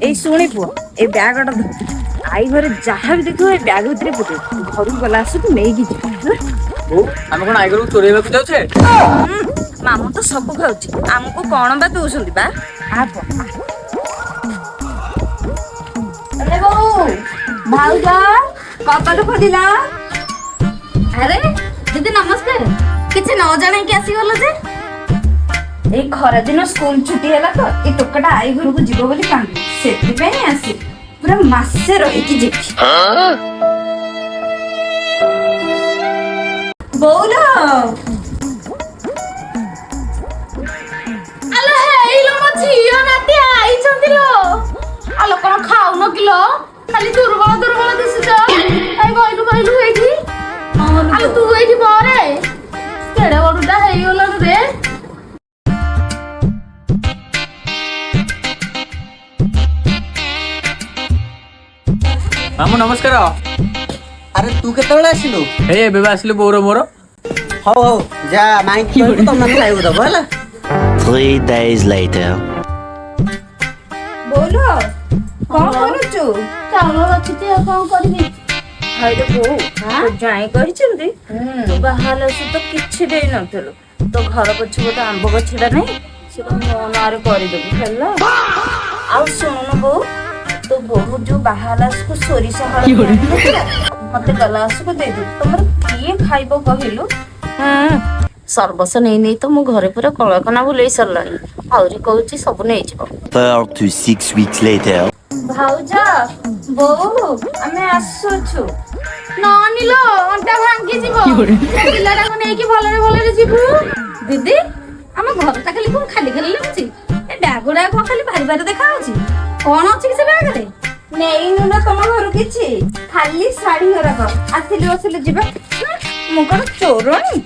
এই ଶୁଣି ପୁଅ ଏ ବ୍ୟାଗଟା ଧର ଆଇ ଘରେ ଯାହା ବି ଦେଖିବ ଏ ବ୍ୟାଗ ଭିତରେ ପକେଇ ଘରକୁ ଗଲା ଆସିକି ନେଇକି ଯିବ ଆମେ କଣ ଆଇ ଘରକୁ ଚୋରେଇବାକୁ ଯାଉଛେ? ମାମୁଁ ତ ସବୁ ଖାଉଛି ଆମକୁ କଣ ବା ଦଉଛନ୍ତି ବା ଭାଉଜ କବାଟ ଖୋଲିଲା। ଆରେ ଦିଦି ନମସ୍କାର। କିଛି ନ ଜାଣିକି ଆସିଗଲ ଯେ? ଏଇ ଖରା ଦିନ ସ୍କୁଲ ଛୁଟି ହେଲା ତ ଏଇ ଟୋକାଟା ଆଇ ଘରକୁ ଯିବ ବୋଲି କାନ୍ଦୁ ସେଥିପାଇଁ ଆସି ପୁରା ମାସେ ରହିକି ଯିବି। ବୋଉଲ ଆଲୋ ହେଇଲୋ ମୋ ଝିଅ ନାତି ଆଇଛନ୍ତି ଲୋ। ଆଲୋ କଣ ଖାଉନ କିଲୋ? ଖାଲି ଦୁର୍ବଳ ଦୁର୍ବଳ ଦିଶୁଛ। ଏଇ କହିଲୁ କହିଲୁ ଏଇଠି। ଆଲୋ ତୁ ଏଇଠି ବରେ କେଡେ ବଡୁଟା ହେଇଗଲୁ ରେ। ମାମୁଁ ନମସ୍କାର। ଆରେ ତୁ କେତେବେଳେ ଆସିଲୁ? ଏଇ ଏବେ ଆସିଲୁ ବୋଉର ମୋର। ହଉ ହଉ ଯା ମାଇଁକି କହିବୁ ତମେ ଖାଇବାକୁ ଦବ ହେଲା। 3 days later. ବୋଉଲ କଣ କରୁଛୁ? ଚାଉଳ ରଖିଛି ଆଉ କଣ କରିବି? ଭାଇରେ ବୋଉ ତୋ ଜାଇଁ କହିଛନ୍ତି ତୁ ବାହାହେଲା ତ କିଛି ଦେଇନଥିଲୁ ତୋ ଘର ପଛପଟେ ଆମ୍ବ ଗଛଟା ନାହିଁ ସେଟା ମୋ ନାଁରେ କରିଦେବୁ ହେଲା। ଆଉ ଶୁଣୁନୁ ବୋଉ ତୋ ବୋହୁ ଯୋଉ ବାହାହେଲା ସୋରିଷ ହଳଦୀ ମତେ ଗଲା ଆସିକୁ ଦେଇଦେବୁ। ତମର କିଏ ଖାଇବ କହିଲୁ? ସର୍ବସ୍ୱ ନେଇ ନେଇ ତ ମୁଁ ଘରେ ପୁରା କଳକନା ବୁଲେଇ ସାରିଲାଣି। ଆହୁରି କହୁଛି ସବୁ ନେଇଯିବ। 4 to 6 weeks later. ଭାଉଜ ବୋଉ ଆମେ ଆସୁଛୁ। ନ ନିଲ ଅଣ୍ଟା ଭାଙ୍ଗିଯିବ। ପିଲାଟାକୁ ନେଇକି ଭଲରେ ଭଲରେ ଯିବୁ। ଦିଦି ଆମ ଘରଟା ଖାଲି କଣ ଖାଲି ଖାଲି ଲାଗୁଛି? ଏ ବ୍ୟାଗ ଗୁଡା କଣ ଖାଲି ଭାରି ଭାରି ଦେଖା ହଉଛି? କଣ ଅଛି କି ସେ ବ୍ୟାଗରେ? ନେଇନୁ ନା ତମ ଘରୁ କିଛି ଖାଲି ଶାଢୀ ଗୁରାକ ଆସିଲେ ବସିଲେ ଯିବା। ମୁଁ କଣ ଚୋରଣୀ?